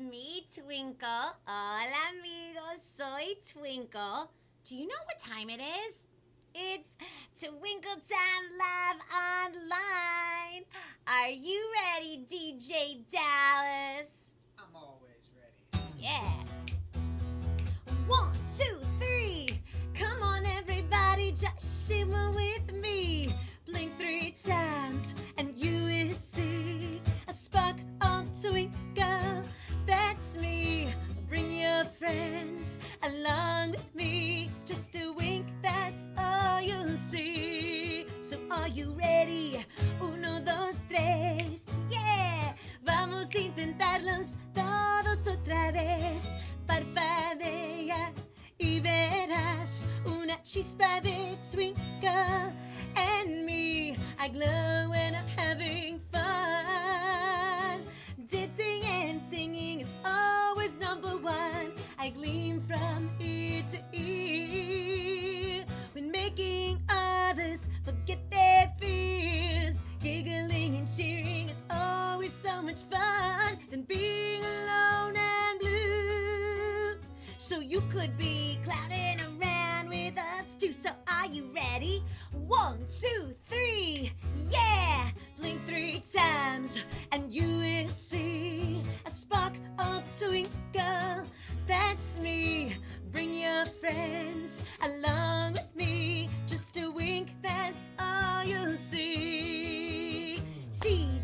me, Twinkle. Hola, amigos. Soy Twinkle. Do you know what time it is? It's Twinkle Time Live Online. Are you ready, DJ Dallas? I'm always ready. Yeah. 1, 2, 3. Come on, everybody, just shimmer with me. Blink 3 times, and you will see a spark of twinkle. That's me. Bring your friends along with me. Just a wink, that's all you'll see. So are you ready? 1, 2, 3. Yeah. Vamos a intentarlos todos otra vez. Parpadea y verás una chispa de twinkle. And me, I glow when I'm having fun. Dancing and singing is always number one. I gleam from ear to ear when making others forget their fears. Giggling and cheering is always so much fun than being alone and blue. So you could be clouding around with us too. So are you ready? 1, 2, 3, yeah! Blink 3 times and you will see a spark of twinkle. That's me. Bring your friends along with me. Just a wink, that's all you'll see. Twinkle.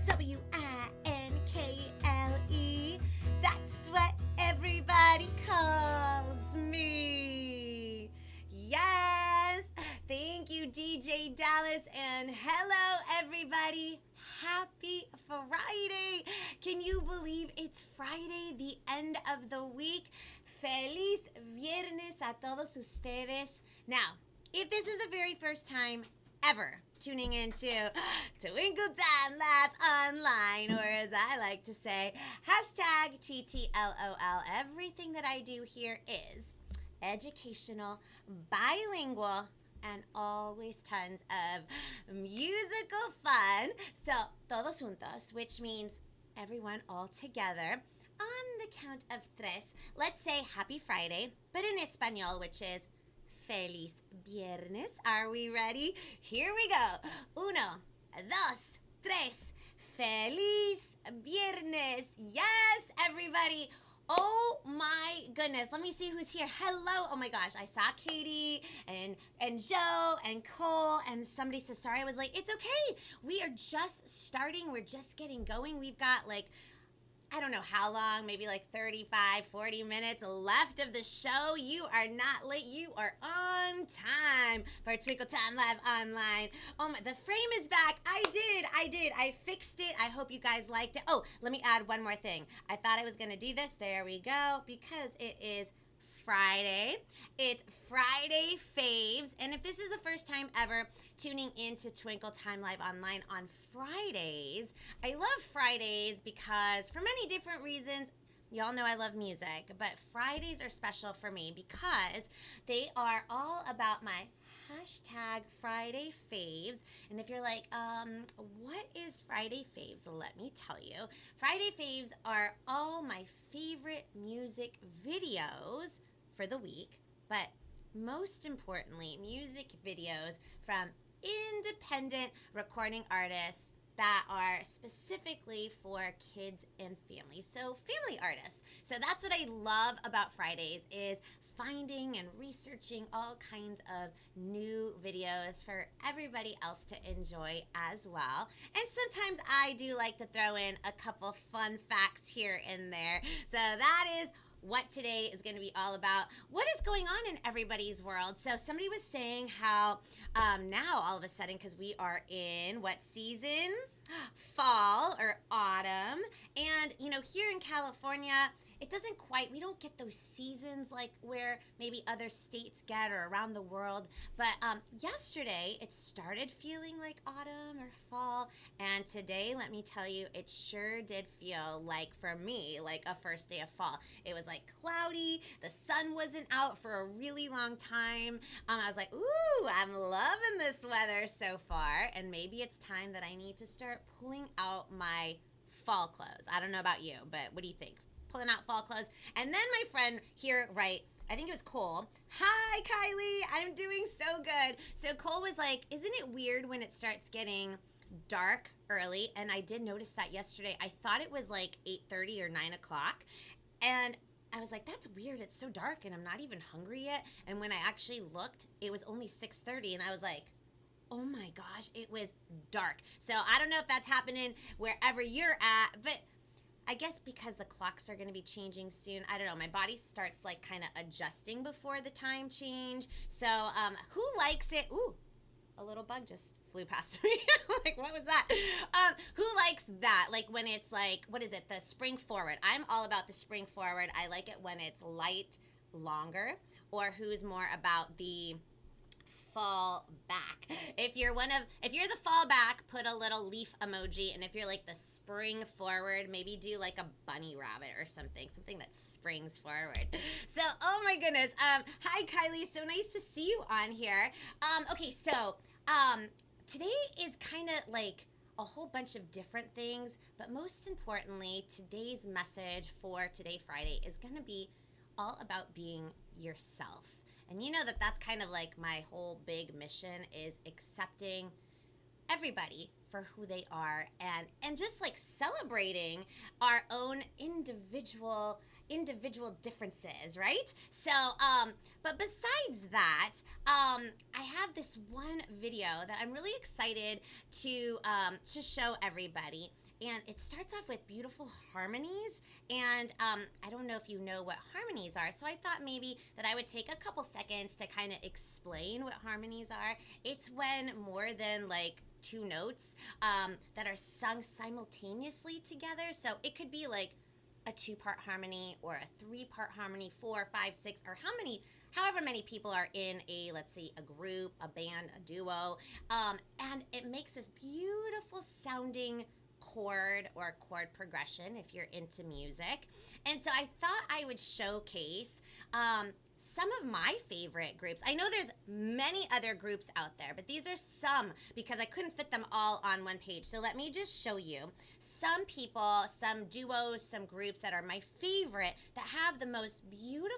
That's what everybody calls me. Yes! Thank you, DJ Dallas, and hello, everybody. Happy Friday. Can you believe it's Friday, the end of the week? Feliz viernes a todos ustedes. Now, if this is the very first time ever tuning into Twinkle Time Live Online, or as I like to say, hashtag TTLOL, everything that I do here is educational, bilingual, and always tons of musical fun. So, todos juntos, which means everyone all together. On the count of tres, let's say happy Friday, but in Espanol, which is Feliz Viernes. Are we ready? Here we go. 1, 2, 3. Feliz Viernes. Yes, everybody. Oh my goodness. Let me see who's here. Hello. Oh my gosh. I saw Katie and Joe and Cole, and somebody says, sorry I was late. It's okay. We are just starting. We're just getting going. We've got I don't know how long, maybe 35, 40 minutes left of the show. You are not late. You are on time for Twinkle Time Live Online. Oh my, the frame is back. I did. I fixed it. I hope you guys liked it. Oh, let me add one more thing. I thought I was going to do this. There we go. Because it is Friday. It's Friday Faves. And if this is the first time ever tuning into Twinkle Time Live Online on Fridays, I love Fridays because for many different reasons. Y'all know I love music, but Fridays are special for me because they are all about my hashtag Friday Faves. And if you're like, what is Friday Faves? Let me tell you. Friday Faves are all my favorite music videos for the week, but most importantly, music videos from independent recording artists that are specifically for kids and families. So family artists. So that's what I love about Fridays is finding and researching all kinds of new videos for everybody else to enjoy as well. And sometimes I do like to throw in a couple fun facts here and there. So that is what today is going to be all about. What is going on in everybody's world? So somebody was saying how now all of a sudden, because we are in what season? Fall or autumn. And, here in California, it doesn't quite, we don't get those seasons like where maybe other states get or around the world. But yesterday, it started feeling like autumn or fall. And today, let me tell you, it sure did feel like, for me, like a first day of fall. It was cloudy. The sun wasn't out for a really long time. I was like, ooh, I'm loving this weather so far. And maybe it's time that I need to start pulling out my fall clothes. I don't know about you, but what do you think? pulling out fall clothes. And then my friend here, right, I think it was Cole. Hi, Kylie. I'm doing so good. So Cole was like, isn't it weird when it starts getting dark early? And I did notice that yesterday. I thought it was like 8:30 or 9 o'clock. And I was like, that's weird. It's so dark and I'm not even hungry yet. And when I actually looked, it was only 6:30 and I was like, oh my gosh, it was dark. So I don't know if that's happening wherever you're at, but I guess because the clocks are going to be changing soon, I don't know. My body starts like kind of adjusting before the time change. So who likes it? Ooh, a little bug just flew past me. Like, what was that? Who likes that? Like when it's like, what is it? The spring forward. I'm all about the spring forward. I like it when it's light, longer. Or who's more about the fall back? If you're the fall back, put a little leaf emoji, and if you're like the spring forward, maybe do like a bunny rabbit or something that springs forward. So, oh my goodness. Hi Kylie, so nice to see you on here. Okay, so today is kind of like a whole bunch of different things, but most importantly, today's message for Today Friday is going to be all about being yourself. And you know that that's kind of like my whole big mission is accepting everybody for who they are and just like celebrating our own individual differences, right? So but besides that, I have this one video that I'm really excited to show everybody. And it starts off with beautiful harmonies. And I don't know if you know what harmonies are. So I thought maybe that I would take a couple seconds to kind of explain what harmonies are. It's when more than like two notes that are sung simultaneously together. So it could be like a 2-part harmony or a 3-part harmony, 4, 5, 6, or however many people are in a, let's see, a group, a band, a duo. And it makes this beautiful sounding chord or chord progression if you're into music. And so I thought I would showcase some of my favorite groups. I know there's many other groups out there, but these are some because I couldn't fit them all on one page. So let me just show you some people, some duos, some groups that are my favorite that have the most beautiful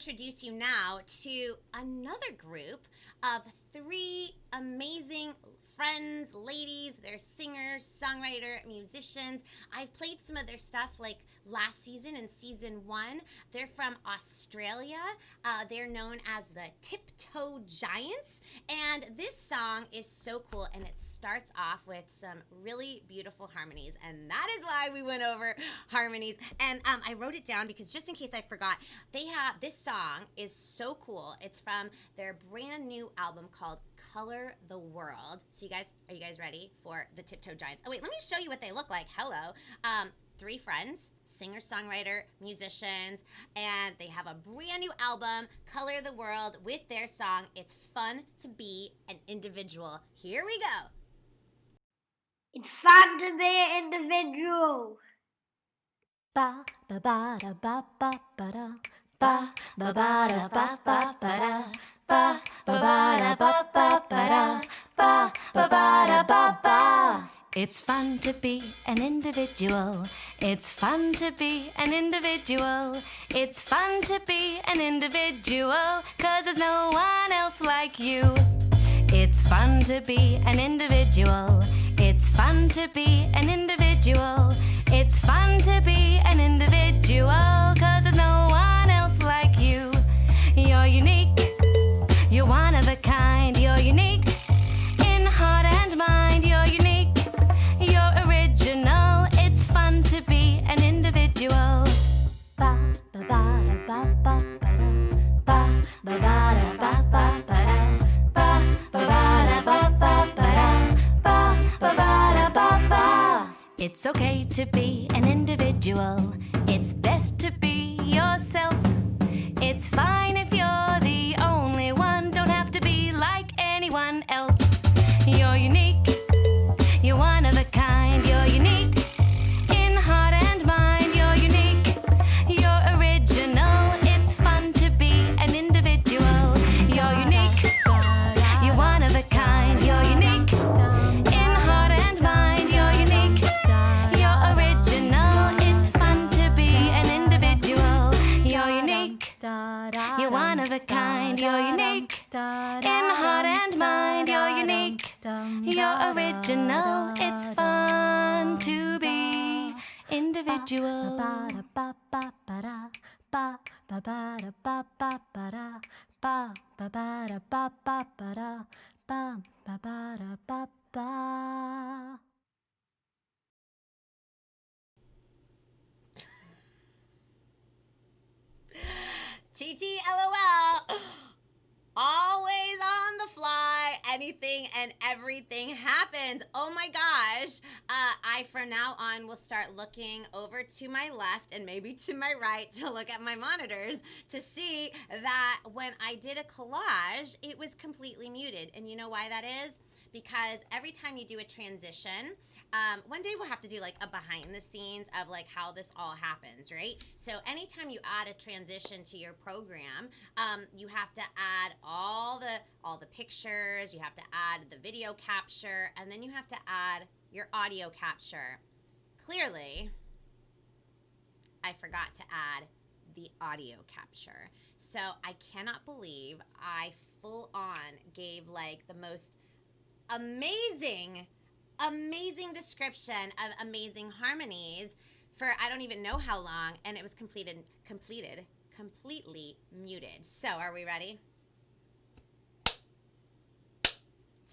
Introduce you now to another group of three amazing friends, ladies. They're singers, songwriter, musicians. I've played some of their stuff like last season in season 1. They're from Australia. They're known as the Tiptoe Giants, and this song is so cool, and it starts off with some really beautiful harmonies, and that is why we went over harmonies. And I wrote it down because just in case I forgot, they have this song is so cool. It's from their brand new album called Color the World. So are you guys ready for the Tiptoe Giants? Oh wait, let me show you what they look like. Hello. 3 friends, singer-songwriter, musicians, and they have a brand new album, Color the World, with their song, It's Fun to Be an Individual. Here we go. It's fun to be an individual. Ba ba ba da ba ba ba da ba ba ba da ba ba ba da ba ba ba da ba ba ba da ba ba ba da ba ba. It's fun to be an individual. It's fun to be an individual. It's fun to be an individual, 'cause there's no one else like you. It's fun to be an individual. It's fun to be an individual. It's fun to be an individual, 'cause there's no one else like you. You're unique. You're one of a kind. You're unique in heart and mind. You're unique. You're original. It's fun to be an individual. Ba ba ba da ba ba ba da ba ba ba da ba ba ba da ba ba ba da ba ba ba da ba ba ba da ba ba. It's okay to be an individual. It's best to be yourself. It's fine if you're the only one. Don't have to be like anyone else. You're unique. You're one of a kind. You're unique in heart and mind. You're unique. You're original. It's fun to be an individual. You're unique. You're one of a kind. You're unique in heart and mind. You're unique. You're original. It's fun to be an individual. You're unique. You're one of a kind. You're unique in heart and mind. You're unique. You're original. It's fun to be individual. TTLOL. Always on the fly. Anything and everything happens. Oh my gosh. I, from now on, will start looking over to my left and maybe to my right to look at my monitors to see that when I did a collage, it was completely muted. And you know why that is? Because every time you do a transition, one day we'll have to do like a behind the scenes of like how this all happens, right? So anytime you add a transition to your program, you have to add all the pictures, you have to add the video capture, and then you have to add your audio capture. Clearly, I forgot to add the audio capture. So I cannot believe I full on gave like the most amazing description of amazing harmonies for I don't even know how long, and it was completely muted. So are we ready?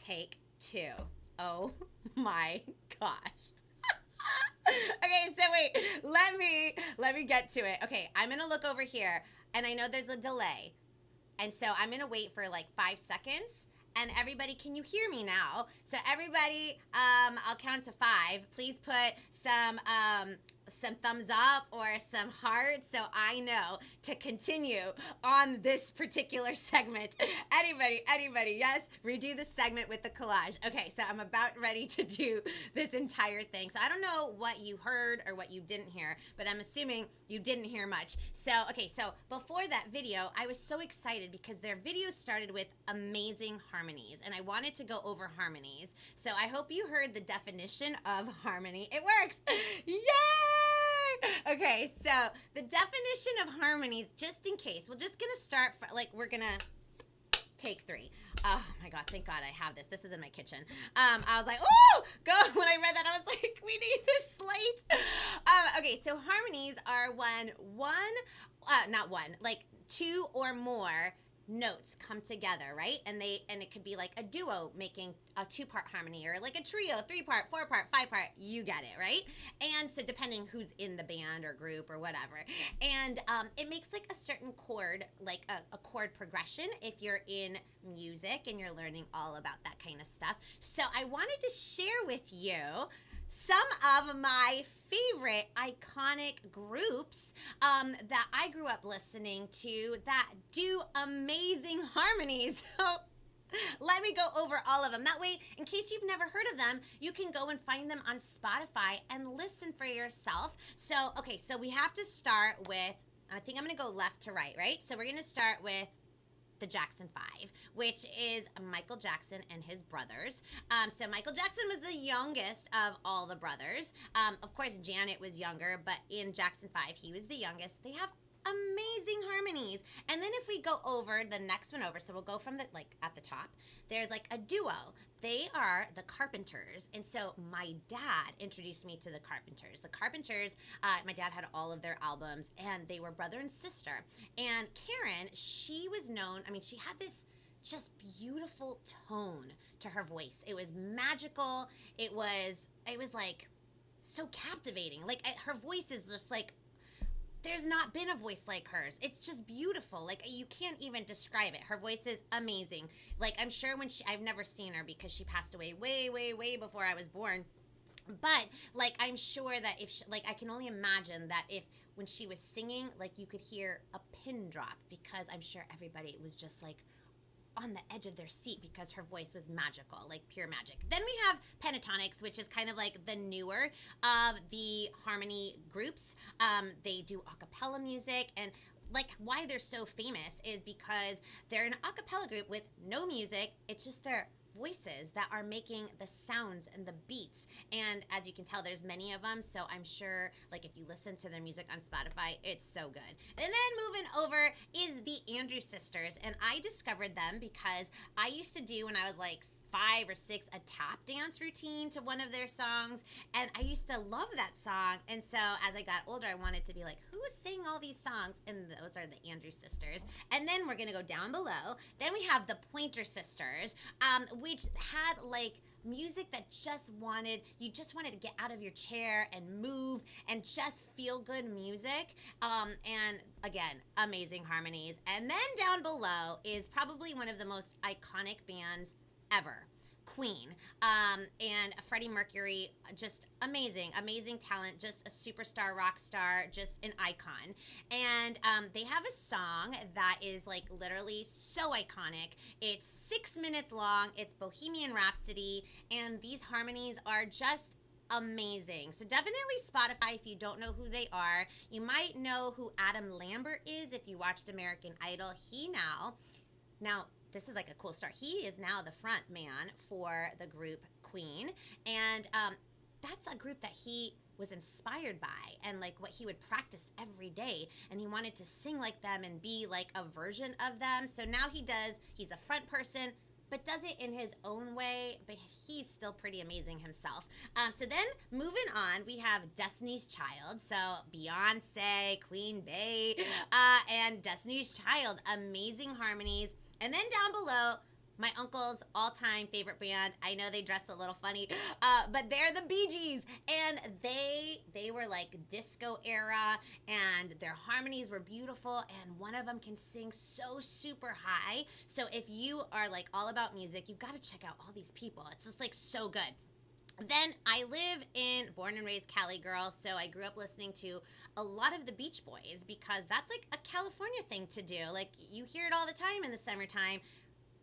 Take 2. Oh my gosh. Okay, so wait, let me get to it. Okay, I'm gonna look over here, and I know there's a delay, and so I'm gonna wait for like 5 seconds. And everybody, can you hear me now? So everybody, I'll count to 5. Please put some thumbs up or some hearts so I know to continue on this particular segment. Anybody, yes? Redo the segment with the collage. Okay, so I'm about ready to do this entire thing. So I don't know what you heard or what you didn't hear, but I'm assuming you didn't hear much. So, okay, so before that video, I was so excited because their video started with amazing harmonies, and I wanted to go over harmonies. So I hope you heard the definition of harmony. It works! Yay! Okay, so the definition of harmonies, just in case, we're just gonna start, we're gonna take 3. Oh my God, thank God I have this. This is in my kitchen. I was like, oh, go. When I read that, I was like, we need this slate. Okay, so harmonies are like 2 or more notes come together, right? And it could be like a duo making a 2-part harmony, or like a trio, 3-part, 4-part, 5-part. You get it, right? And so depending who's in the band or group or whatever, and it makes like a certain chord, like a chord progression if you're in music and you're learning all about that kind of stuff. So I wanted to share with you some of my favorite iconic groups that I grew up listening to that do amazing harmonies. So let me go over all of them. That way, in case you've never heard of them, you can go and find them on Spotify and listen for yourself. So, okay, so we have to start with, I think I'm going to go left to right? So we're going to start with the Jackson 5, which is Michael Jackson and his brothers. So Michael Jackson was the youngest of all the brothers. Of course, Janet was younger, but in Jackson 5, he was the youngest. They have amazing harmonies. And then if we go over the next one over, so we'll go from the, like, at the top, there's like a duo. They are the Carpenters. And so my dad introduced me to the Carpenters. The Carpenters, my dad had all of their albums, and they were brother and sister. And Karen, she was known, I mean, she had this just beautiful tone to her voice. It was magical. It was like so captivating. Like, her voice is just like, there's not been a voice like hers. It's just beautiful. Like, you can't even describe it. Her voice is amazing. Like, I'm sure I've never seen her because she passed away way, way, way before I was born. But, like, I'm sure that I can only imagine that when she was singing, like, you could hear a pin drop, because I'm sure everybody was just, like, on the edge of their seat because her voice was magical, like pure magic. Then we have Pentatonics, which is kind of like the newer of the harmony groups. They do a cappella music, and like why they're so famous is because they're an a cappella group with no music. It's just their voices that are making the sounds and the beats. And as you can tell, there's many of them, so I'm sure, like, if you listen to their music on Spotify, it's so good. And then moving over is the Andrews Sisters, and I discovered them because I used to do, when I was like 5 or 6, a tap dance routine to one of their songs, and I used to love that song. And so as I got older, I wanted to be like, who sang all these songs? And those are the Andrews Sisters. And then we're gonna go down below. Then we have the Pointer Sisters, which had like music that you just wanted to get out of your chair and move and just feel good music. And again, amazing harmonies. And then down below is probably one of the most iconic bands ever, Queen. And Freddie Mercury, just amazing talent, just a superstar, rock star, just an icon. And they have a song that is like literally so iconic. It's 6 minutes long. It's Bohemian Rhapsody, and these harmonies are just amazing. So definitely Spotify if you don't know who they are. You might know who Adam Lambert is if you watched American Idol. Now this is like a cool start. He is now the front man for the group Queen, and that's a group that he was inspired by, and like what he would practice every day, and he wanted to sing like them and be like a version of them. So now he's a front person, but does it in his own way, but he's still pretty amazing himself. So then moving on, we have Destiny's Child. So Beyonce, Queen Bey, and Destiny's Child, amazing harmonies. And then down below, my uncle's all-time favorite band. I know they dress a little funny, but they're the Bee Gees, and they were like disco era, and their harmonies were beautiful, and one of them can sing so super high. So if you are like all about music, you've got to check out all these people. It's just like so good. Then I born and raised Cali girl, so I grew up listening to a lot of the Beach Boys because that's like a California thing to do. Like, you hear it all the time in the summertime.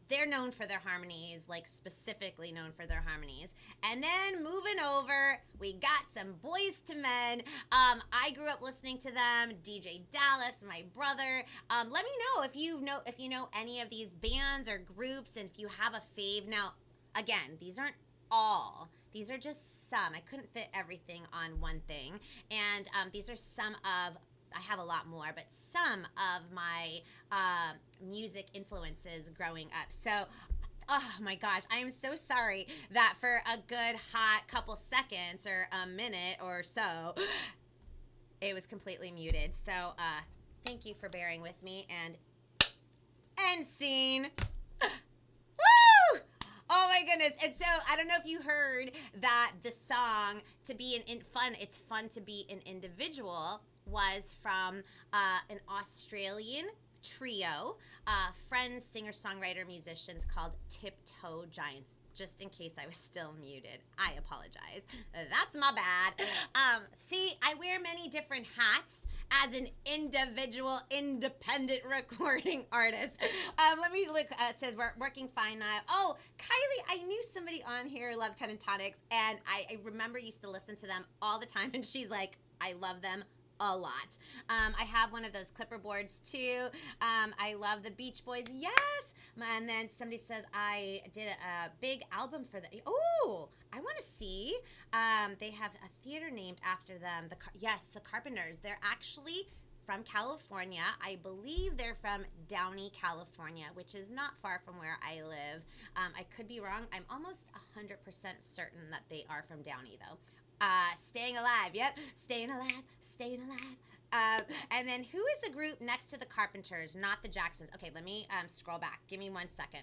They're known for their harmonies, like specifically known for their harmonies. And then moving over, we got some Boys to Men. I grew up listening to them. DJ Dallas, my brother. Let me know if you know any of these bands or groups, and if you have a fave. Now, again, these aren't all these are just some. I couldn't fit everything on one thing. And these are some of, I have a lot more, but some of my music influences growing up. So, oh my gosh, I am so sorry that for a good hot couple seconds or a minute or so, it was completely muted. So, thank you for bearing with me, and end scene. Woo! Oh my goodness. And so I don't know if you heard that the song to be it's fun to be an individual was from an Australian trio, friends, singer-songwriter, musicians called Tiptoe Giants. Just in case I was still muted, I apologize. That's my bad. See, I wear many different hats as an individual, independent recording artist. Let me look. It says we're working fine now. Oh, Kylie, I knew somebody on here loved Pentatonics, and I remember used to listen to them all the time, and she's like, I love them a lot. I have one of those clipper boards too. I love the Beach Boys. Yes. And then somebody says I did a big album for them. Oh, I want to see. They have a theater named after them. Yes, the Carpenters. They're actually from California. I believe they're from Downey, California, which is not far from where I live. I could be wrong. I'm almost 100% certain that they are from Downey, though. Staying Alive. Yep. Staying Alive. Staying Alive. And then who is the group next to the Carpenters, not the Jacksons? Okay, let me scroll back. Give me 1 second.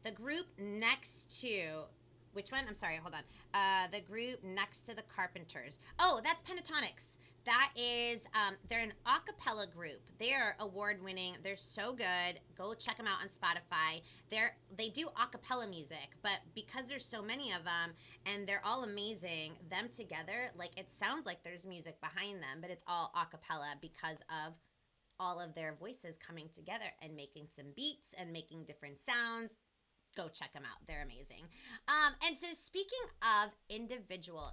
The group next to, which one? I'm sorry, hold on. The group next to the Carpenters. Oh, that's Pentatonics. That is, they're an a cappella group. They're award-winning. They're so good. Go check them out on Spotify. They do a cappella music, but because there's so many of them and they're all amazing, them together, like it sounds like there's music behind them, but it's all a cappella because of all of their voices coming together and making some beats and making different sounds. Go check them out. They're amazing. And so speaking of individual,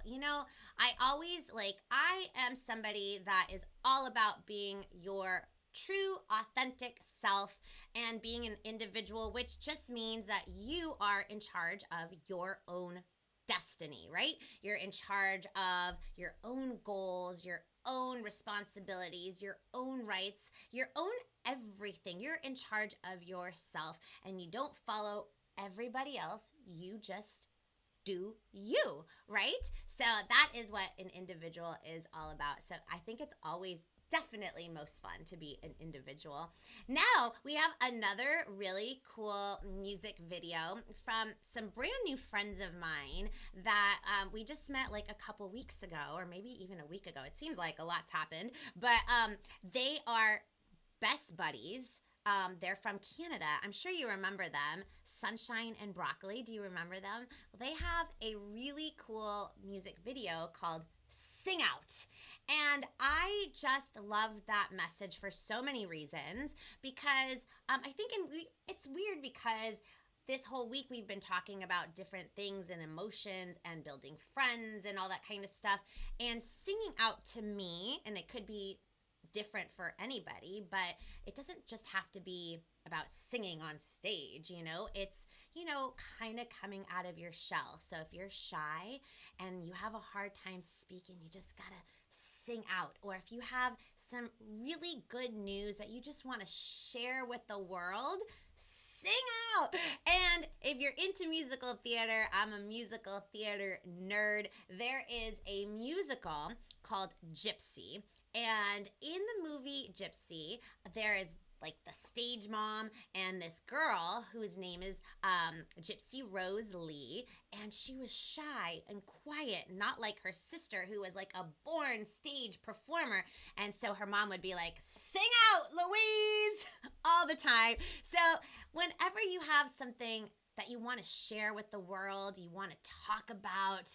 I am somebody that is all about being your true, authentic self and being an individual, which just means that you are in charge of your own destiny, right? You're in charge of your own goals, your own responsibilities, your own rights, your own everything. You're in charge of yourself, and you don't follow everybody else. You just do you, right? So that is what an individual is all about. So I think it's always definitely most fun to be an individual. Now we have another really cool music video from some brand new friends of mine that we just met like a couple weeks ago, or maybe even a week ago. It seems like a lot's happened, but they are best buddies. They're from Canada. I'm sure you remember them. Sonshine and Broccoli. Do you remember them? Well, they have a really cool music video called Sing Out. And I just loved that message for so many reasons, because I think it's weird because this whole week we've been talking about different things and emotions and building friends and all that kind of stuff. And singing out to me, and it could be different for anybody, but it doesn't just have to be about singing on stage, it's, kind of coming out of your shell. So if you're shy and you have a hard time speaking, you just gotta sing out. Or if you have some really good news that you just want to share with the world, sing out. And if you're into musical theater, I'm a musical theater nerd. There is a musical called Gypsy. And in the movie Gypsy, there is like the stage mom and this girl whose name is Gypsy Rose Lee, and she was shy and quiet, not like her sister who was like a born stage performer. And so her mom would be like, sing out, Louise, all the time. So whenever you have something that you want to share with the world, you want to talk about,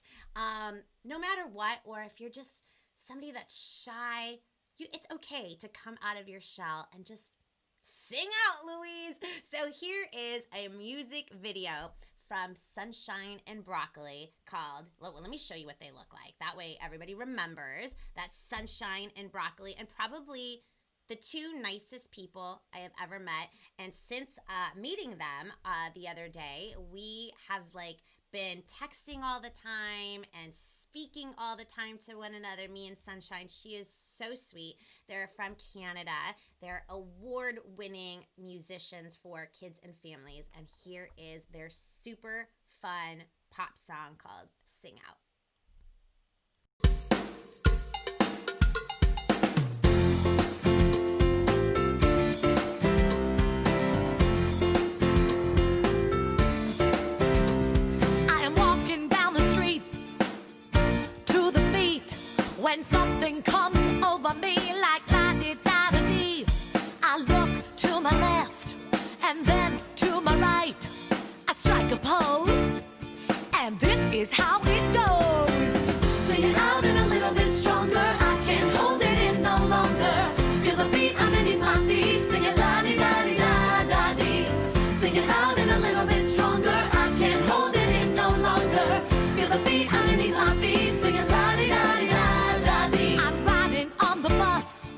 no matter what, or if you're just somebody that's shy, it's okay to come out of your shell and just sing out, Louise. So here is a music video from Sonshine and Broccoli called, well, let me show you what they look like. That way everybody remembers. That's Sonshine and Broccoli, and probably the two nicest people I have ever met. And since meeting them the other day, we have like been texting all the time and speaking all the time to one another, me and Sonshine. She is so sweet. They're from Canada. They're award-winning musicians for kids and families. And here is their super fun pop song called Sing Out. When something comes over me like la-di-da-da-dee, I look to my left and then to my right. I strike a pose, and this is how it goes. Sing it out and a little bit stronger. I can't hold it in no longer. Feel the beat underneath my feet. Sing it la-di-da-di-da-da-dee. Sing it out and a little bit stronger. I can't hold it in no longer. Feel the beat underneath my feet. Sing it la-di-da-di-da. I'm riding on the bus,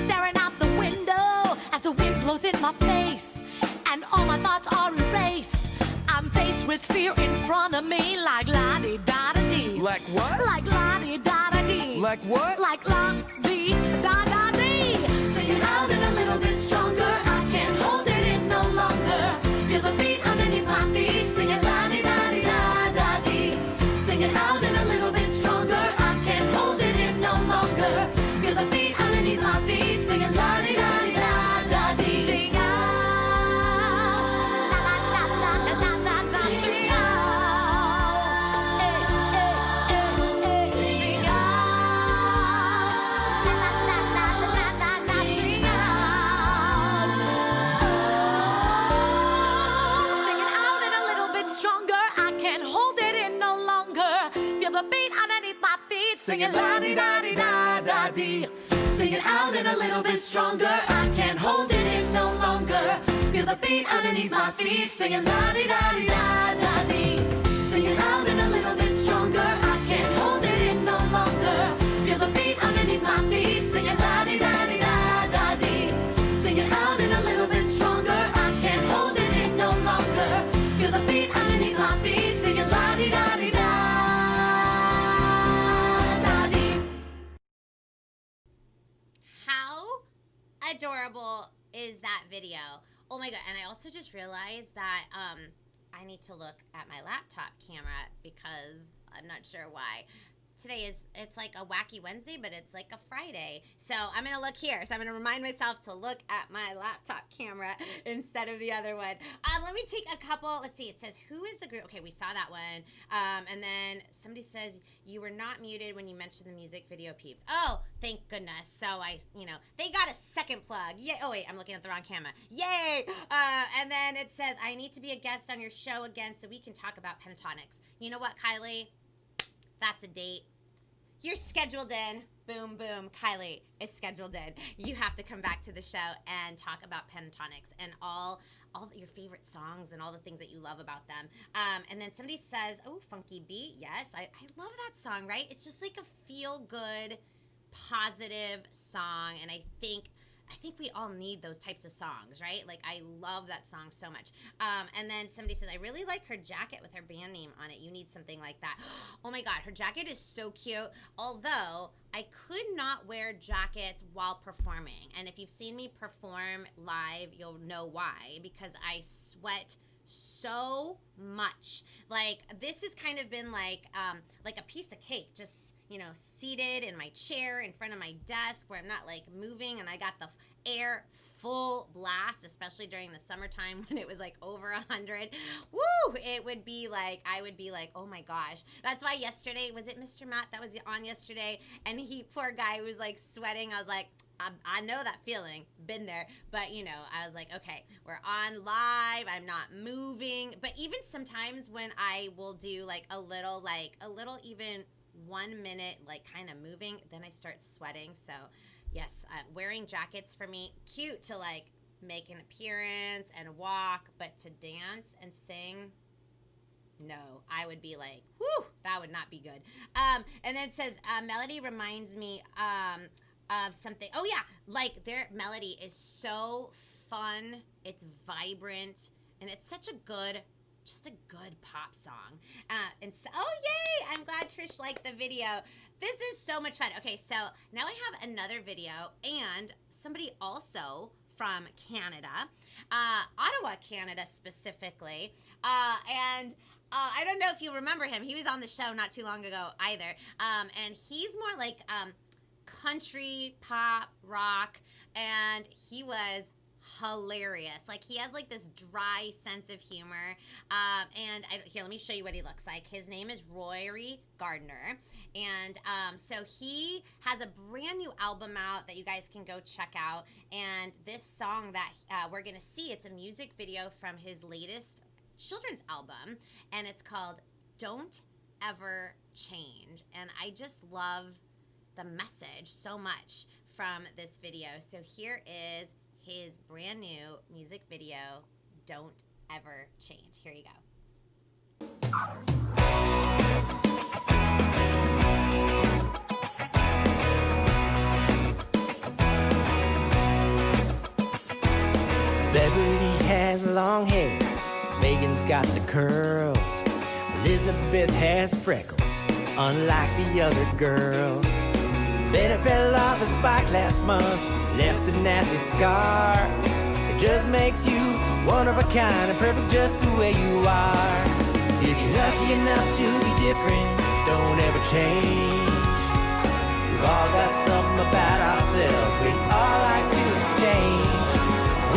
staring out the window as the wind blows in my face, and all my thoughts are erased. I'm faced with fear in front of me, like la-di-da-da-dee. Like what? Like la-di-da-da-dee. Like what? Like la-di-da-da-dee. Sing it out and a little bit stronger. I can't hold it in no longer. Feel the beat underneath my feet. Sing it la-di-da-di-da-da-dee. Sing it out and a little bit stronger. I can't hold it in no longer. Feel the beat underneath my feet. Sing it la-di-da-di-da-da-dee. Sing out. La-la-la-la-la-la-la-la. Sing out. Sing out. La-la-la-la-la-la-la. Sing out. Sing it out and a little bit stronger. I can't hold it in no longer. Feel the beat underneath my feet. Sing it la-di-da-di-da-da-dee. Sing it out and a little bit stronger. I can't hold it in no longer. Feel the beat underneath my feet. Sing it la-di-da-di-da-da-dee. Sing it out and a little bit stronger. I can't hold it in no longer. Feel the beat underneath my feet. Sing it la-di-da-di-da-da-dee. Sing it out and a little bit stronger. I can't hold it in no longer. Feel the beat underneath my feet. Sing it la-di-da-di-da. How adorable is that video? Oh my god, and I also just realized that I need to look at my laptop camera because I'm not sure why. It's like a wacky Wednesday, but it's like a Friday. So I'm going to look here. So I'm going to remind myself to look at my laptop camera instead of the other one. Let me take a couple. Let's see. It says, who is the group? Okay, we saw that one. And then somebody says, you were not muted when you mentioned the music video peeps. Oh, thank goodness. So they got a second plug. Yay. Oh, wait, I'm looking at the wrong camera. Yay. And then it says, I need to be a guest on your show again so we can talk about pentatonics. You know what, Kylie? That's a date. You're scheduled in. Boom, boom. Kylie is scheduled in. You have to come back to the show and talk about pentatonics and all your favorite songs and all the things that you love about them. And then somebody says, oh, Funky Beat. Yes, I love that song, right? It's just like a feel-good, positive song. And I think we all need those types of songs, right? Like, I love that song so much. And then somebody says, I really like her jacket with her band name on it. You need something like that. Oh my God, her jacket is so cute. Although, I could not wear jackets while performing. And if you've seen me perform live, you'll know why. Because I sweat so much. Like, this has kind of been like a piece of cake, just seated in my chair in front of my desk where I'm not like moving, and I got the air full blast, especially during the summertime when it was like over 100. Woo! It would be like, I would be like, oh my gosh. That's why yesterday, was it Mr. Matt that was on yesterday? And he, poor guy, was like sweating. I was like, I know that feeling, been there, but I was like, okay, we're on live, I'm not moving. But even sometimes when I will do like a little even 1 minute, like kind of moving, then I start sweating. So yes, wearing jackets for me, cute to like make an appearance and walk, but to dance and sing, no, I would be like, whew, that would not be good. And then it says, melody reminds me of something. Oh yeah, like their melody is so fun, it's vibrant, and it's such a good just a good pop song. And so, oh yay! I'm glad Trish liked the video. This is so much fun. Okay, so now I have another video and somebody also from Canada, Ottawa, Canada specifically, and I don't know if you remember him. He was on the show not too long ago either, and he's more like country, pop, rock, and he was hilarious. Like, he has like this dry sense of humor, and here, let me show you what he looks like. His name is Rory Gardiner, and so he has a brand new album out that you guys can go check out, and this song that we're gonna see, it's a music video from his latest children's album, and it's called Don't Ever Change, and I just love the message so much from this video. So here is his brand new music video, Don't Ever Change. Here you go. Beverly has long hair, Megan's got the curls, Elizabeth has freckles, unlike the other girls. Betty fell off his bike last month, left a nasty scar. It just makes you one of a kind and perfect just the way you are. If you're lucky enough to be different, don't ever change. We've all got something about ourselves we'd all like to exchange.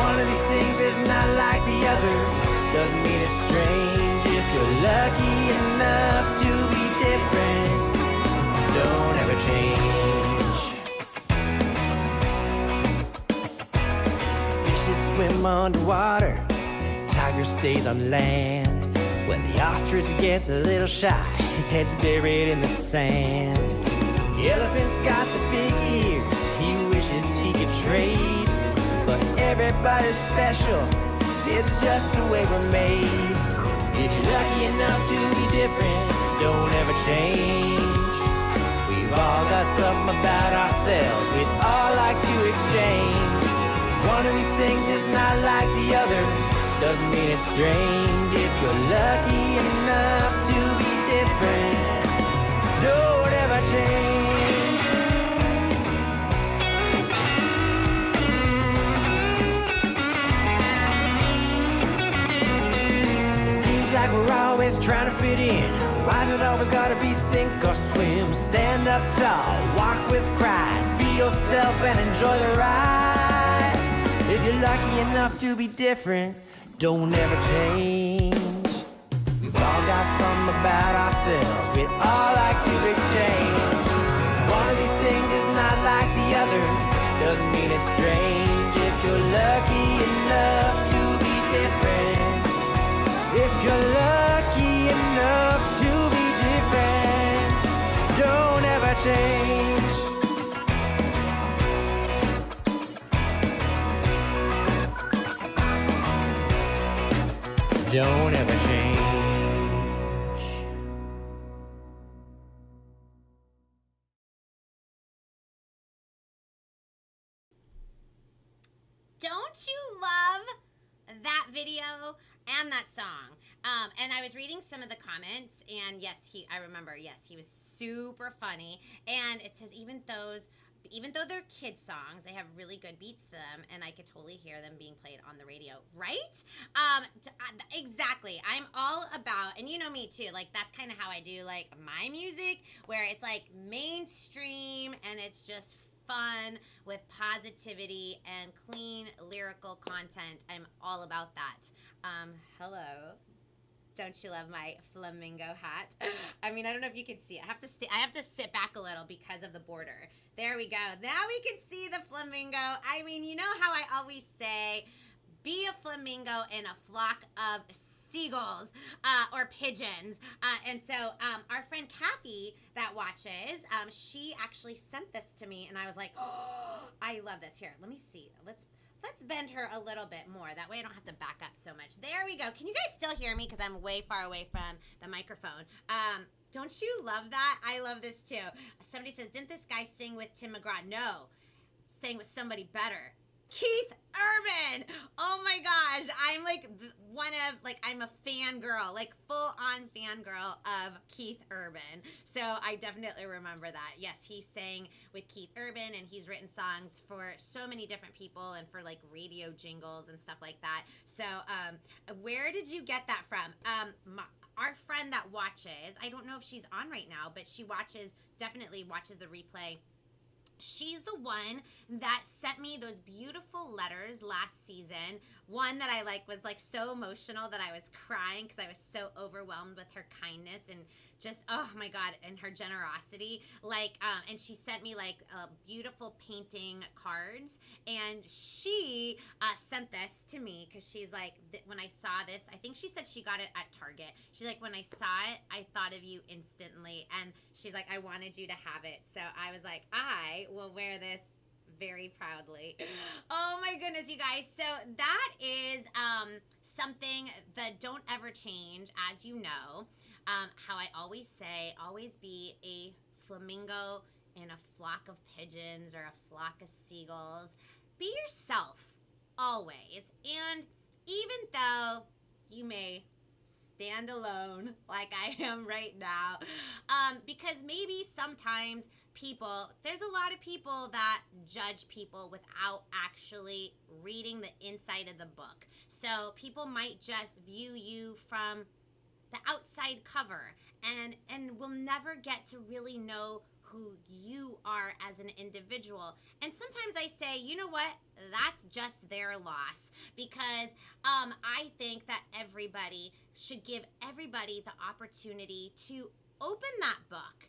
One of these things is not like the other, doesn't mean it's strange. If you're lucky enough to be different, don't ever change. Fishes swim underwater, tiger stays on land. When the ostrich gets a little shy, his head's buried in the sand. The elephant's got the big ears, he wishes he could trade. But everybody's special, it's just the way we're made. If you're lucky enough to be different, don't ever change. We've all got something about ourselves we'd all like to exchange. One of these things is not like the other, doesn't mean it's strange. If you're lucky enough to be different, don't ever change. Like we're always trying to fit in. Why's it always gotta be sink or swim? Stand up tall, walk with pride, be yourself and enjoy the ride. If you're lucky enough to be different, don't ever change. We've all got something about ourselves we'd all like to exchange. One of these things is not like the other, doesn't mean it's strange. If you're lucky enough to be different, if you're lucky enough to be different, don't ever change. Don't ever change. Don't you love that video and that song? And I was reading some of the comments, and yes, I remember, yes, he was super funny. And it says even though they're kids songs, they have really good beats to them, and I could totally hear them being played on the radio, right? Exactly. I'm all about, and you know me too, like that's kind of how I do like my music, where it's like mainstream and it's just fun with positivity and clean lyrical content. I'm all about that. Hello. Don't you love my flamingo hat? I mean, I don't know if you can see it. I have to sit back a little because of the border. There we go. Now we can see the flamingo. I mean, you know how I always say, be a flamingo in a flock of seagulls or pigeons. And so our friend Kathy that watches, she actually sent this to me, and I was like, oh, I love this. Here, let me see. Let's bend her a little bit more. That way I don't have to back up so much. There we go. Can you guys still hear me? Because I'm way far away from the microphone. Don't you love that? I love this too. Somebody says, didn't this guy sing with Tim McGraw? No. Sang with somebody better. Keith Urban. Oh my gosh. I'm like I'm a fangirl, like full on fangirl of Keith Urban. So I definitely remember that. Yes, he sang with Keith Urban and he's written songs for so many different people and for like radio jingles and stuff like that. So where did you get that from? Our friend that watches, I don't know if she's on right now, but she definitely watches the replay. She's the one that sent me those beautiful letters last season. One that I was so emotional that I was crying because I was so overwhelmed with her kindness and just, oh my God, and her generosity. And she sent me beautiful painting cards. And she sent this to me because she's like, when I saw this, I think she said she got it at Target. She's like, when I saw it, I thought of you instantly. And she's like, I wanted you to have it. So I was like, I will wear this very proudly. Oh my goodness, you guys. So that is something that don't ever change, as you know. How I always say, always be a flamingo in a flock of pigeons or a flock of seagulls. Be yourself, always. And even though you may stand alone like I am right now, because maybe sometimes there's a lot of people that judge people without actually reading the inside of the book. So people might just view you from the outside cover and will never get to really know who you are as an individual. And sometimes I say, you know what? That's just their loss, because I think that everybody should give everybody the opportunity to open that book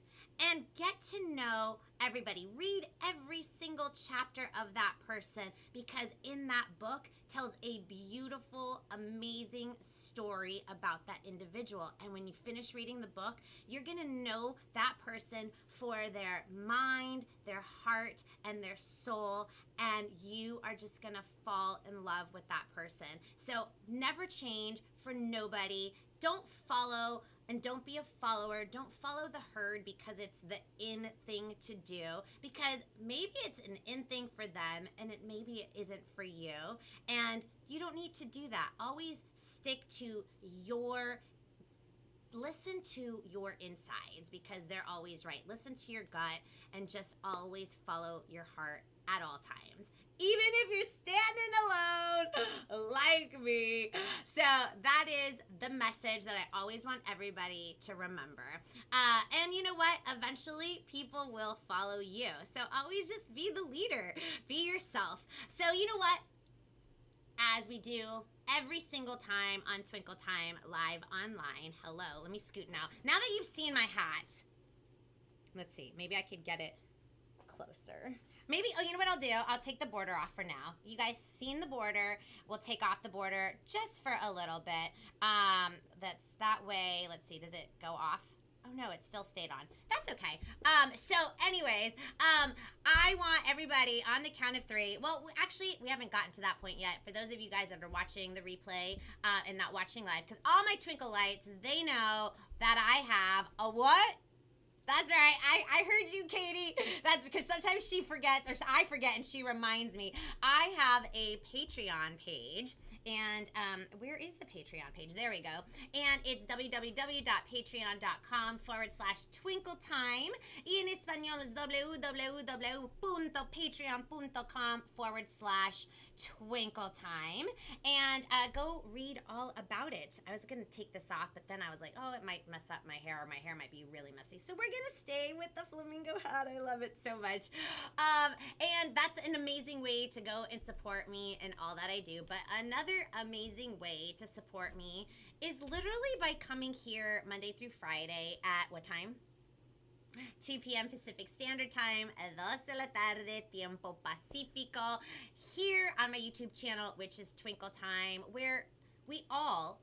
and get to know everybody. Read every single chapter of that person, because in that book tells a beautiful, amazing story about that individual. And when you finish reading the book, you're gonna know that person for their mind, their heart, and their soul, and you are just gonna fall in love with that person. So never change for nobody. Don't follow and don't be a follower. Don't follow the herd because it's the in thing to do, because maybe it's an in thing for them and maybe it isn't for you. And you don't need to do that. Always stick to listen to your insides, because they're always right. Listen to your gut and just always follow your heart at all times, even if you're standing alone like me. So that is the message that I always want everybody to remember. And you know what? Eventually, people will follow you. So always just be the leader. Be yourself. So you know what? As we do every single time on Twinkle Time live online. Hello, let me scoot now. Now that you've seen my hat, let's see. Maybe I could get it closer. Maybe, you know what I'll do? I'll take the border off for now. You guys seen the border. We'll take off the border just for a little bit. That's that way. Let's see. Does it go off? Oh, no, it still stayed on. That's okay. So anyways, I want everybody on the count of 3. Well, actually, we haven't gotten to that point yet. For those of you guys that are watching the replay and not watching live, because all my Twinkle Lights, they know that I have a what? That's right. I heard you, Katie. That's because sometimes she forgets, or I forget, and she reminds me. I have a Patreon page. And where is the Patreon page? There we go. And it's www.patreon.com/twinkletime. Y en español es www.patreon.com/twinkletime. And go read all about it. I was going to take this off, but then I was like, oh, it might mess up my hair, or my hair might be really messy. So we're going to stay with the flamingo hat. I love it so much. And that's an amazing way to go and support me and all that I do. But another amazing way to support me is literally by coming here Monday through Friday at what time? 2 p.m. Pacific Standard Time, 2 de la tarde, Tiempo Pacifico, here on my YouTube channel, which is Twinkle Time, where we all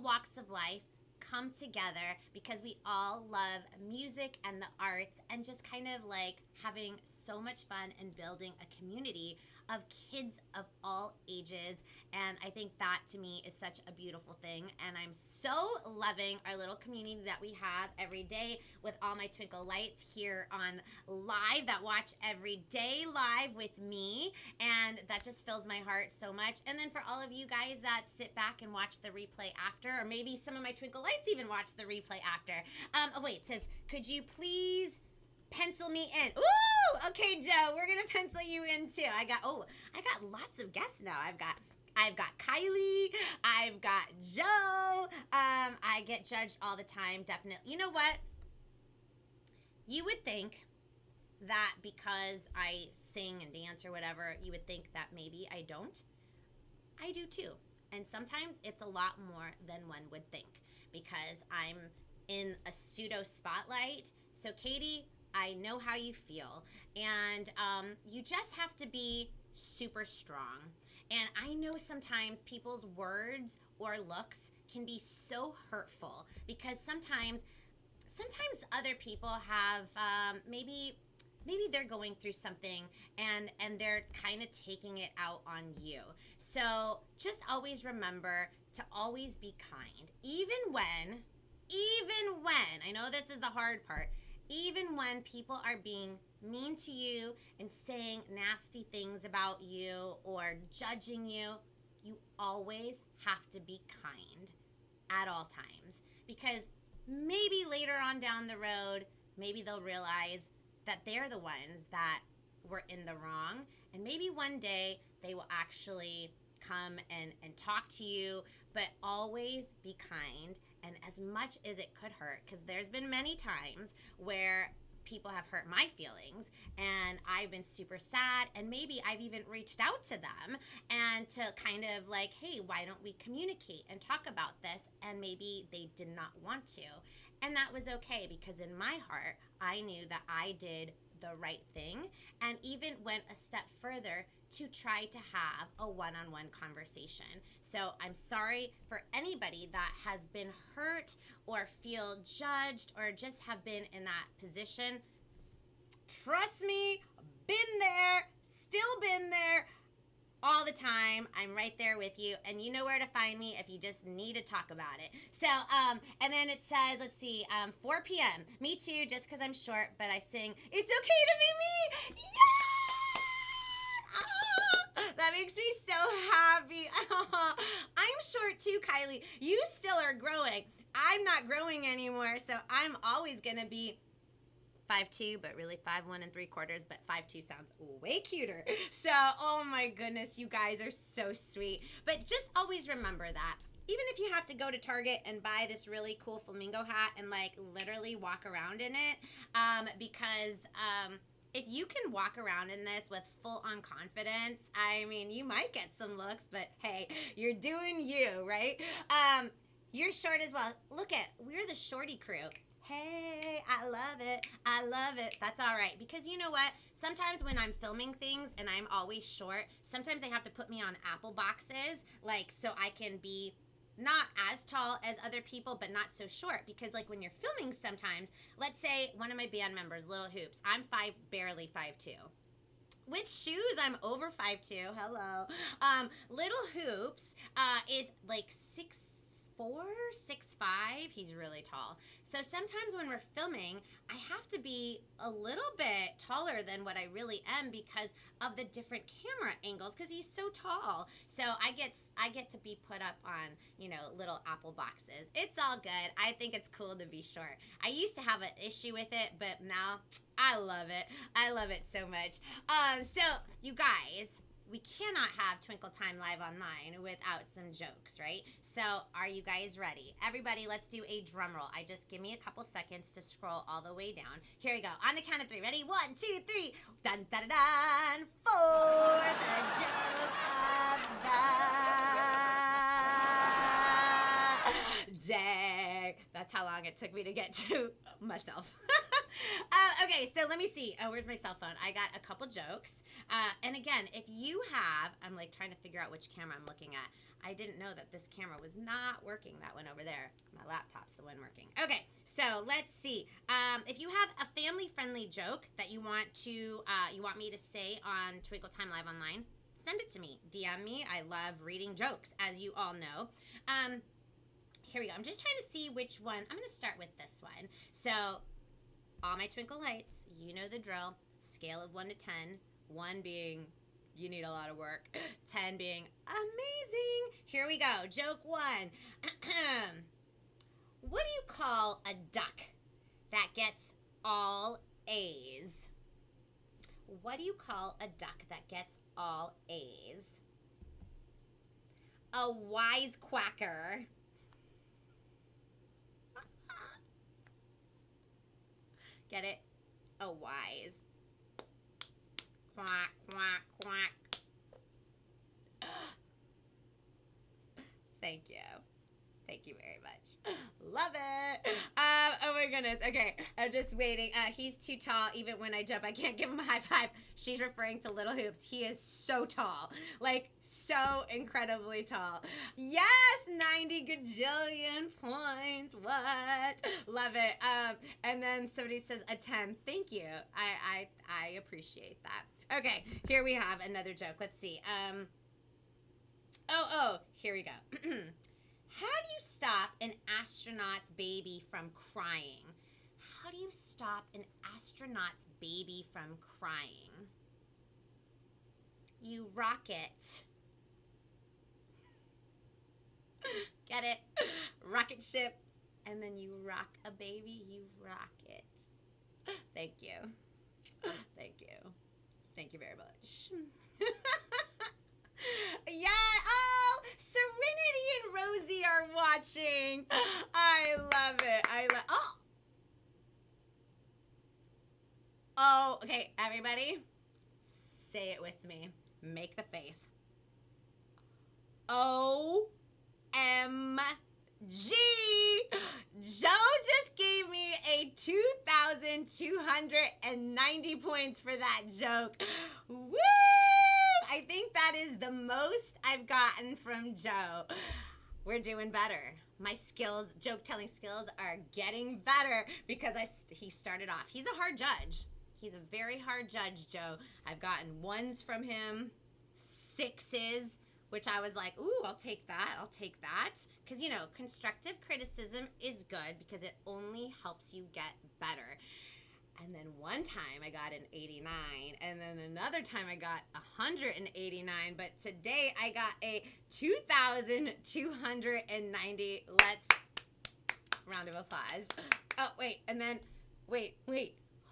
walks of life, come together because we all love music and the arts and just kind of like having so much fun and building a community of kids of all ages. And I think that to me is such a beautiful thing. And I'm so loving our little community that we have every day with all my Twinkle Lights here on live that watch every day live with me. And that just fills my heart so much. And then for all of you guys that sit back and watch the replay after, or maybe some of my Twinkle Lights even watch the replay after. Oh wait, it says, could you please pencil me in? Ooh, okay, Joe, we're gonna pencil you in too. I got lots of guests now. I've got Kylie, I've got Joe. I get judged all the time, definitely. You know what? You would think that because I sing and dance or whatever, you would think that maybe I don't. I do too. And sometimes it's a lot more than one would think because I'm in a pseudo spotlight. So Katie, I know how you feel, and you just have to be super strong. And I know sometimes people's words or looks can be so hurtful because sometimes other people have maybe they're going through something and they're kind of taking it out on you. So just always remember to always be kind, even when I know this is the hard part. Even when people are being mean to you and saying nasty things about you or judging you, you always have to be kind at all times. Because maybe later on down the road, maybe they'll realize that they're the ones that were in the wrong. And maybe one day they will actually come and talk to you, but always be kind. And as much as it could hurt, because there's been many times where people have hurt my feelings and I've been super sad, and maybe I've even reached out to them and to kind of like, hey, why don't we communicate and talk about this? And maybe they did not want to. And that was okay, because in my heart, I knew that I did the right thing and even went a step further to try to have a one-on-one conversation. So I'm sorry for anybody that has been hurt or feel judged or just have been in that position. Trust me, been there, still been there all the time. I'm right there with you, and you know where to find me if you just need to talk about it. So, and then it says, let's see, 4 p.m. Me too, just because I'm short, but I sing, it's okay to be me. Yeah! Oh, that makes me so happy. I'm short too, Kylie. You still are growing. I'm not growing anymore, so I'm always going to be 5'2", but really 5'1 3/4, but 5'2" sounds way cuter. So, oh my goodness, you guys are so sweet. But just always remember that. Even if you have to go to Target and buy this really cool flamingo hat and like literally walk around in it, because if you can walk around in this with full-on confidence, I mean, you might get some looks, but hey, you're doing you, right? You're short as well. Look at, we're the shorty crew. Hey, I love it. I love it. That's all right. Because you know what? Sometimes when I'm filming things and I'm always short, sometimes they have to put me on apple boxes, like, so I can be not as tall as other people, but not so short. Because like when you're filming sometimes, let's say one of my band members, Little Hoops, I'm barely 5'2". With shoes, I'm over 5'2". Hello. Little Hoops is like 6'4", 6'5". He's really tall. So sometimes when we're filming, I have to be a little bit taller than what I really am because of the different camera angles, because he's so tall. So I get to be put up on, you know, little apple boxes. It's all good. I think it's cool to be short. I used to have an issue with it, but now I love it. I love it so much. So you guys, we cannot have Twinkle Time live online without some jokes, right? So are you guys ready? Everybody, let's do a drum roll. Give me a couple seconds to scroll all the way down. Here we go. On the count of 3. Ready? 1, 2, 3. Dun, dun, dun, dun. For the joke of the day. That's how long it took me to get to myself. Okay, so let me see. Oh, where's my cell phone? I got a couple jokes. And again, if you have, I'm like trying to figure out which camera I'm looking at. I didn't know that this camera was not working. That one over there. My laptop's the one working. Okay, so let's see. If you have a family-friendly joke that you want me to say on Twinkle Time Live Online, send it to me. DM me. I love reading jokes, as you all know. Here we go. I'm just trying to see which one. I'm going to start with this one. So, all my Twinkle Lights, you know the drill. Scale of 1 to 10. 1 being, you need a lot of work. 10 being, amazing. Here we go. Joke 1. What do you call a duck that gets all A's? What do you call a duck that gets all A's? A wise quacker. Get it? A wise. Quack, quack, quack. Thank you. Thank you very much. Love it. Oh my goodness. Okay, I'm just waiting. He's too tall. Even when I jump, I can't give him a high five. She's referring to Little Hoops. He is so tall. Like, so incredibly tall. Yes, 90 gajillion points. What? Love it. And then somebody says a 10. Thank you. I appreciate that. Okay, here we have another joke. Let's see. Here we go. How do you stop an astronaut's baby from crying? How do you stop an astronaut's baby from crying? You rock it. Get it? Rocket ship. And then you rock a baby, you rock it. Thank you. Thank you. Thank you very much. Yeah. Oh, Serenity and Rosie are watching. I love it. Oh, okay, everybody. Say it with me. Make the face. OMG. Joe just gave me a 2,290 points for that joke. Woo! I think that is the most I've gotten from Joe. We're doing better. My skills, joke telling skills, are getting better because he started off. He's a hard judge. He's a very hard judge, Joe. I've gotten 1s from him, 6s, which I was like, ooh, I'll take that. I'll take that. Because, you know, constructive criticism is good because it only helps you get better. And then one time I got an 89, and then another time I got 189, but today I got a 2,290. Let's, round of applause. Oh, wait, and then, wait,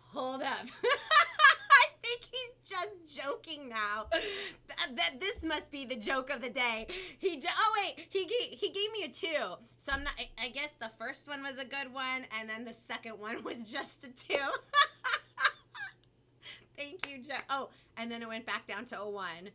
hold up. I think he's just joking now. That this must be the joke of the day. He gave me a 2. So I'm not, I guess the first one was a good one, and then the second one was just a 2. Thank you, Joe. Oh, and then it went back down to a 1.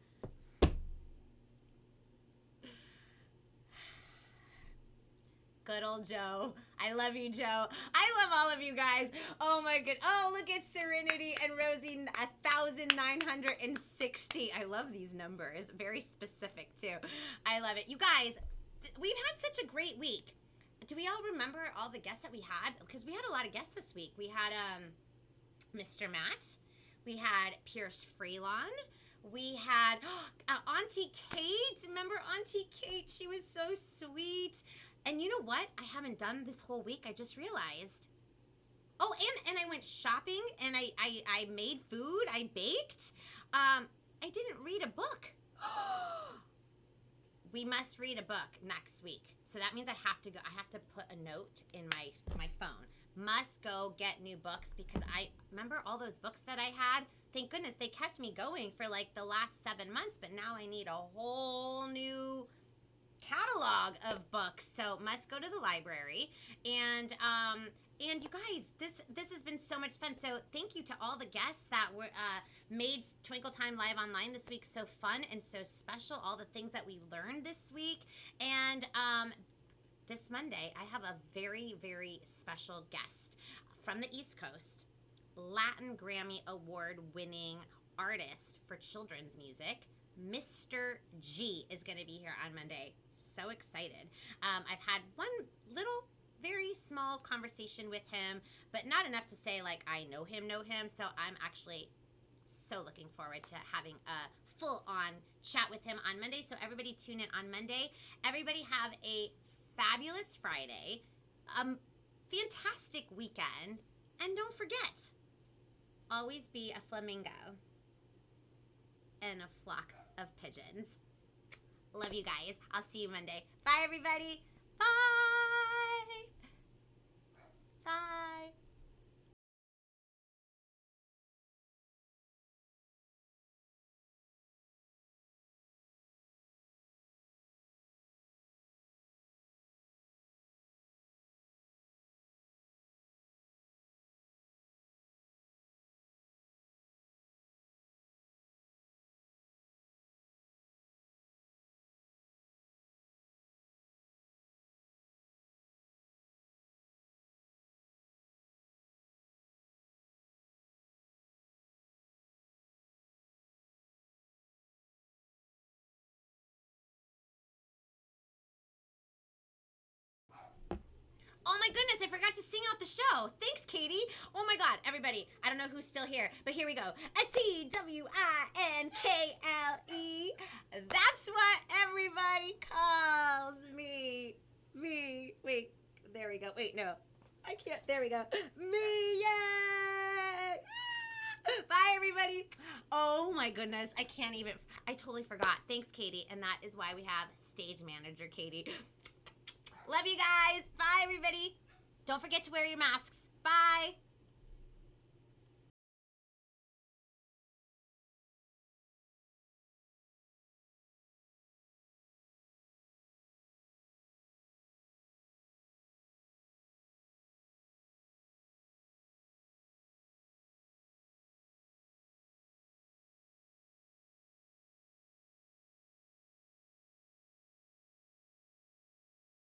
Good old Joe. I love you, Joe. I love all of you guys. Oh my good. Oh, look at Serenity and Rosie, 1,960. I love these numbers. Very specific too. I love it. You guys, we've had such a great week. Do we all remember all the guests that we had? Because we had a lot of guests this week. We had Mr. Matt. We had Pierce Freelon. We had Auntie Kate. Remember Auntie Kate? She was so sweet. And you know what? I haven't done this whole week. I just realized. Oh, and I went shopping, and I made food. I baked. I didn't read a book. We must read a book next week. So that means I have to go. I have to put a note in my phone. Must go get new books because I remember all those books that I had. Thank goodness they kept me going for like the last 7 months, but now I need a whole new catalog of books. So must go to the library. And you guys, this has been so much fun. So thank you to all the guests that were made Twinkle Time Live Online this week so fun and so special. All the things that we learned this week. And this Monday, I have a very, very special guest from the East Coast, Latin Grammy Award winning artist for children's music. Mr. G is going to be here on Monday. So excited. I've had one little, very small conversation with him, but not enough to say, like, I know him. So I'm actually so looking forward to having a full-on chat with him on Monday. So everybody tune in on Monday. Everybody have a fabulous Friday, fantastic weekend, and don't forget, always be a flamingo and a flock of pigeons. Love you guys. I'll see you Monday. Bye, everybody. Bye. Bye. Oh my goodness, I forgot to sing out the show. Thanks, Katie. Oh my God, everybody. I don't know who's still here, but here we go. Twinkle. That's what everybody calls me. Me. Wait, there we go. Wait, no. I can't. There we go. Me, yay! Bye, everybody. Oh my goodness, I can't even. I totally forgot. Thanks, Katie. And that is why we have stage manager Katie. Love you guys. Bye, everybody. Don't forget to wear your masks. Bye.